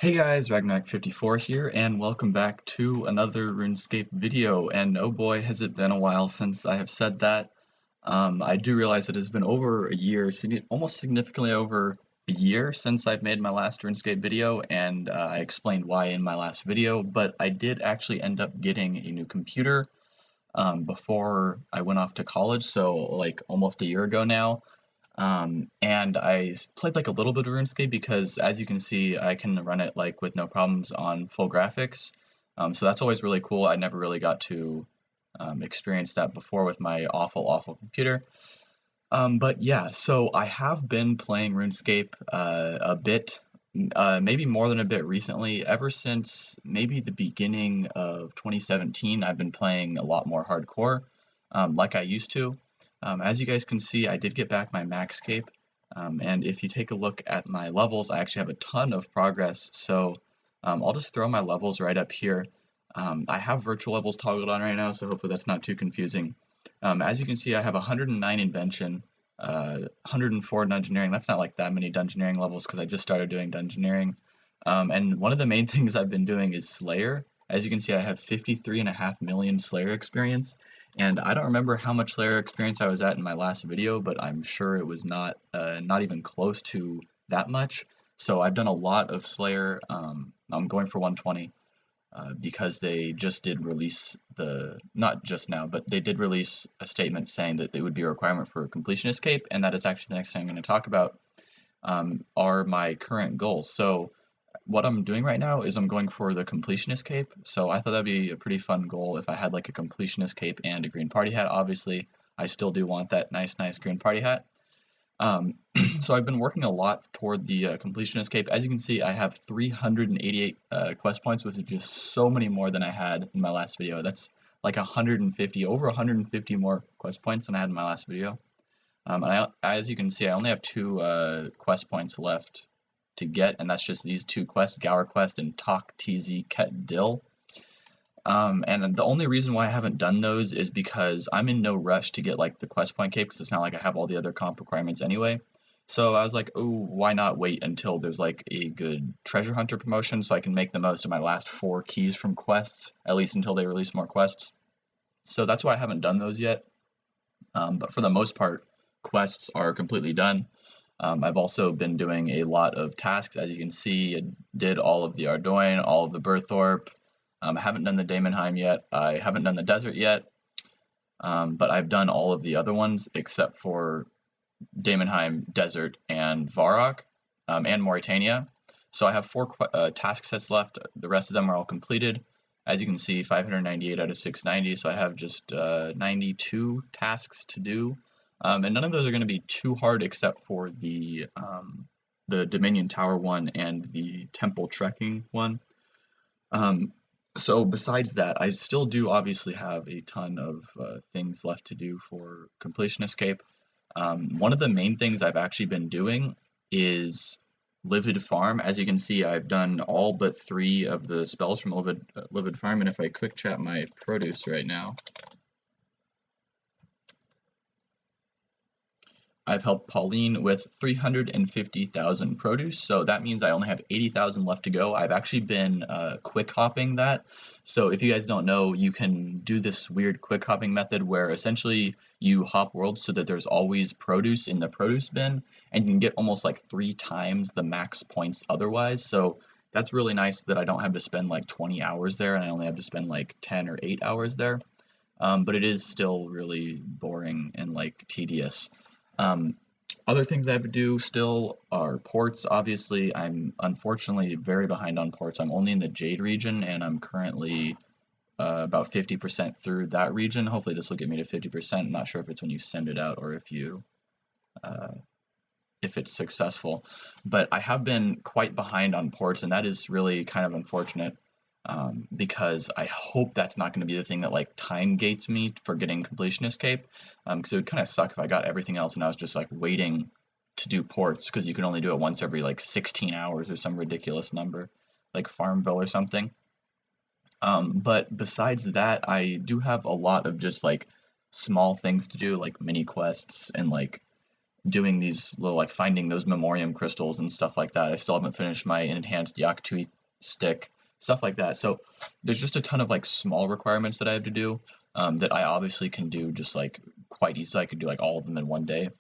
Hey guys, Ragnarok54 here, and welcome back to another RuneScape video. And oh boy, has it been a while since I have said that. I do realize it has been over a year, almost significantly over a year since I've made my last RuneScape video, and I explained why in my last video, but I did actually end up getting a new computer before I went off to college, so like almost a year ago now. And I played like a little bit of RuneScape because, as you can see, I can run it like with no problems on full graphics. So that's always really cool. I never really got to experience that before with my awful computer. But yeah, so I have been playing RuneScape a bit, maybe more than a bit recently. Ever since maybe the beginning of 2017, I've been playing a lot more hardcore, like I used to. As you guys can see, I did get back my Maxscape, and if you take a look at my levels, I actually have a ton of progress. So I'll just throw my levels right up here. I have virtual levels toggled on right now, so hopefully that's not too confusing. As you can see, I have 109 invention, 104 dungeoneering. That's not like that many dungeoneering levels because I just started doing dungeoneering. And one of the main things I've been doing is Slayer. As you can see, I have 53.5 million Slayer experience, and I don't remember how much Slayer experience I was at in my last video, but I'm sure it was not even close to that much. So I've done a lot of Slayer. I'm going for 120 because they just did release not just now, but they did release a statement saying that it would be a requirement for completionist cape, and that is actually the next thing I'm going to talk about, are my current goals. So what I'm doing right now is I'm going for the completionist cape. So I thought that'd be a pretty fun goal if I had like a completionist cape and a green party hat. Obviously, I still do want that nice green party hat. Um, so I've been working a lot toward the completionist cape. As you can see, I have 388 quest points, which is just so many more than I had in my last video. That's like 150, over 150 more quest points than I had in my last video. As you can see, I only have two quest points left to get, and that's just these two quests, Gower Quest and Talk TZ Ket Dill. And the only reason why I haven't done those is because I'm in no rush to get like the quest point cape, because it's not like I have all the other comp requirements anyway. So I was like, oh, why not wait until there's like a good treasure hunter promotion so I can make the most of my last 4 keys from quests, at least until they release more quests. So that's why I haven't done those yet. But for the most part, quests are completely done. I've also been doing a lot of tasks. As you can see, I did all of the Ardoin, all of the Berthorpe. I haven't done the Daemonheim yet. I haven't done the Desert yet. But I've done all of the other ones except for Daemonheim, Desert, and Varrock, and Mauritania. So I have 4 task sets left. The rest of them are all completed. As you can see, 598 out of 690, so I have just 92 tasks to do. And none of those are going to be too hard except for the Dominion Tower one and the Temple Trekking one. So besides that, I still do obviously have a ton of things left to do for Completionist Cape. One of the main things I've actually been doing is Livid Farm. As you can see, I've done all but 3 of the spells from Livid Farm, and if I quick chat my produce right now, I've helped Pauline with 350,000 produce, so that means I only have 80,000 left to go. I've actually been quick hopping that. So if you guys don't know, you can do this weird quick hopping method where essentially you hop worlds so that there's always produce in the produce bin, and you can get almost like 3 times the max points otherwise. So that's really nice that I don't have to spend like 20 hours there, and I only have to spend like 10 or 8 hours there. But it is still really boring and like tedious. Um, Other things I have to do still are ports. Obviously, I'm unfortunately very behind on ports. I'm only in the Jade region, and I'm currently about 50% through that region. Hopefully this will get me to 50%. I'm not sure if it's when you send it out or if it's successful. But I have been quite behind on ports, and that is really kind of unfortunate. Because I hope that's not going to be the thing that like time gates me for getting completionist cape, because it would kind of suck if I got everything else and I was just like waiting to do ports, because you can only do it once every like 16 hours or some ridiculous number, like Farmville or something. But besides that, I do have a lot of just like small things to do, like mini quests and like doing these little, like, finding those memoriam crystals and stuff like that. I still haven't finished my enhanced Yaktui stick, stuff like that. So there's just a ton of like small requirements that I have to do, that I obviously can do just like quite easily. I could do like all of them in one day.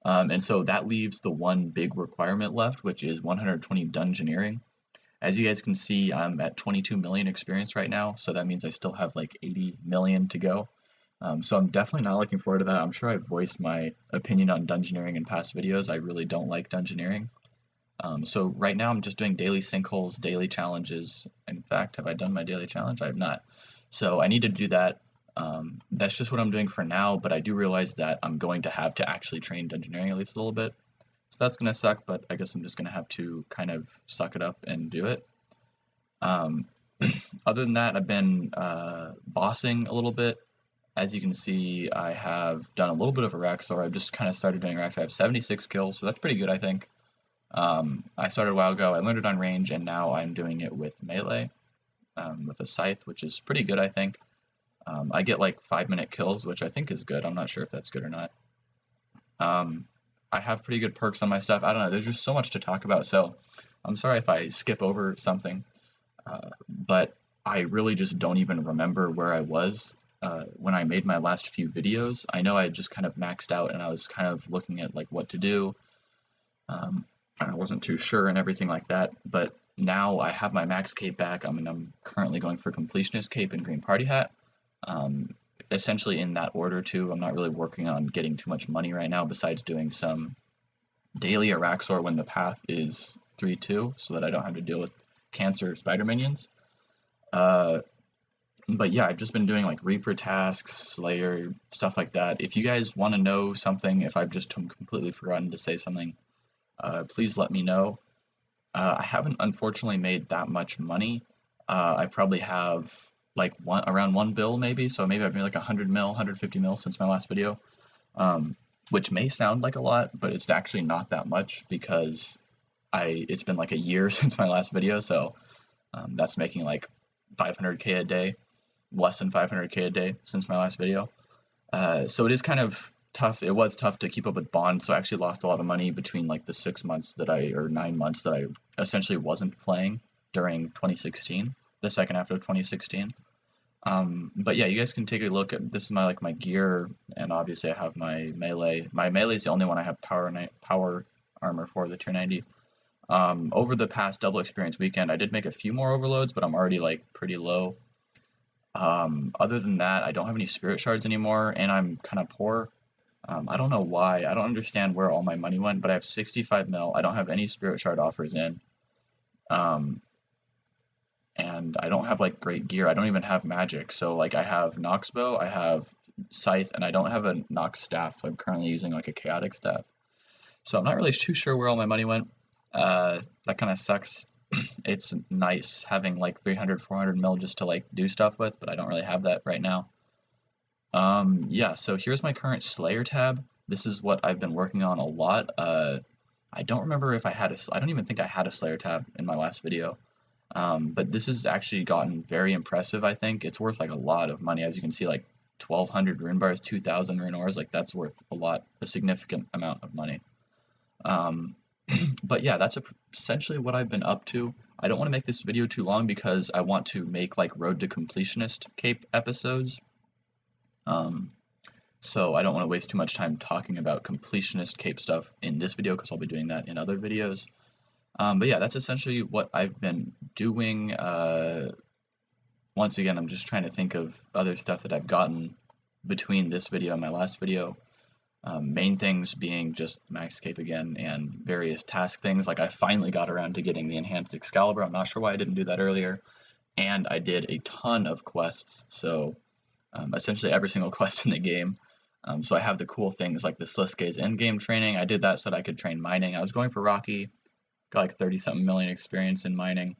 And so that leaves the one big requirement left, which is 120 dungeoneering. As you guys can see, I'm at 22 million experience right now, so that means I still have like 80 million to go. So I'm definitely not looking forward to that. I'm sure I've voiced my opinion on dungeoneering in past videos. I really don't like dungeoneering. So right now I'm just doing daily sinkholes, daily challenges. In fact, have I done my daily challenge? I have not. So I need to do that. That's just what I'm doing for now, but I do realize that I'm going to have to actually train dungeoneering at least a little bit. So that's going to suck, but I guess I'm just going to have to kind of suck it up and do it. Um, Other than that, I've been bossing a little bit. As you can see, I have done a little bit of Araxxor. I've just kind of started doing Araxxor. I have 76 kills, so that's pretty good, I think. I started a while ago. I learned it on range, and now I'm doing it with melee, with a scythe, which is pretty good, I think. I get like 5-minute kills, which I think is good. I'm not sure if that's good or not. I have pretty good perks on my stuff. I don't know. There's just so much to talk about, so I'm sorry if I skip over something. But I really just don't even remember where I was when I made my last few videos. I know I just kind of maxed out, and I was kind of looking at like what to do. I wasn't too sure and everything like that, but now I have my max cape back. I mean, I'm currently going for completionist cape and green party hat. Essentially in that order too. I'm not really working on getting too much money right now, besides doing some daily Araxxor when the path is 3-2, so that I don't have to deal with cancer spider minions. But yeah, I've just been doing like Reaper tasks, Slayer, stuff like that. If you guys want to know something, if I've just completely forgotten to say something, please let me know. I haven't unfortunately made that much money. I probably have like around 1 bill maybe, so maybe I've made like 100 mil, 150 mil since my last video, which may sound like a lot, but it's actually not that much because it's been like a year since my last video, so that's making like 500k a day, less than 500k a day since my last video. So it is kind of tough. It was tough to keep up with bonds, so I actually lost a lot of money between like the 6 months or 9 months that I essentially wasn't playing during 2016, the second half of 2016. But yeah, you guys can take a look at this is my gear, and obviously I have my melee. My melee is the only one I have power armor for, the tier 90. Over the past double experience weekend, I did make a few more overloads, but I'm already like pretty low. Other than that, I don't have any spirit shards anymore, and I'm kind of poor. I don't know why. I don't understand where all my money went, but I have 65 mil. I don't have any spirit shard offers in. And I don't have like great gear. I don't even have magic. So like I have Nox bow, I have scythe, and I don't have a Nox staff. I'm currently using like a chaotic staff. So I'm not really too sure where all my money went. That kind of sucks. It's nice having like 300, 400 mil just to like do stuff with, but I don't really have that right now. Yeah, so here's my current Slayer tab. This is what I've been working on a lot. I don't remember if I had I don't even think I had a Slayer tab in my last video. But this has actually gotten very impressive, I think. It's worth like a lot of money. As you can see, like 1,200 rune bars, 2,000 rune ores, like that's worth a significant amount of money. But yeah, that's essentially what I've been up to. I don't want to make this video too long because I want to make like Road to Completionist cape episodes. So I don't want to waste too much time talking about completionist cape stuff in this video because I'll be doing that in other videos. But yeah, that's essentially what I've been doing. Once again, I'm just trying to think of other stuff that I've gotten between this video and my last video. Main things being just max cape again and various task things. Like I finally got around to getting the enhanced Excalibur. I'm not sure why I didn't do that earlier. And I did a ton of quests. So essentially every single quest in the game. So I have the cool things like the Sliske's endgame training. I did that so that I could train mining. I was going for Rocky. Got like 30-something million experience in mining.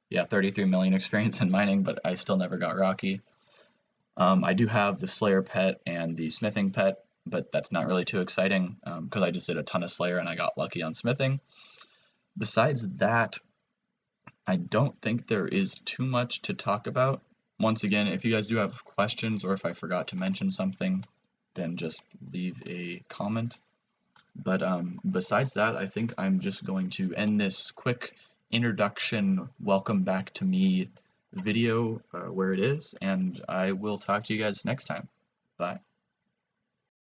Yeah, 33 million experience in mining, but I still never got Rocky. I do have the Slayer pet and the smithing pet, but that's not really too exciting because I just did a ton of Slayer and I got lucky on smithing. Besides that, I don't think there is too much to talk about. Once again, if you guys do have questions or if I forgot to mention something, then just leave a comment. But besides that, I think I'm just going to end this quick introduction, welcome back to me video where it is, and I will talk to you guys next time. Bye.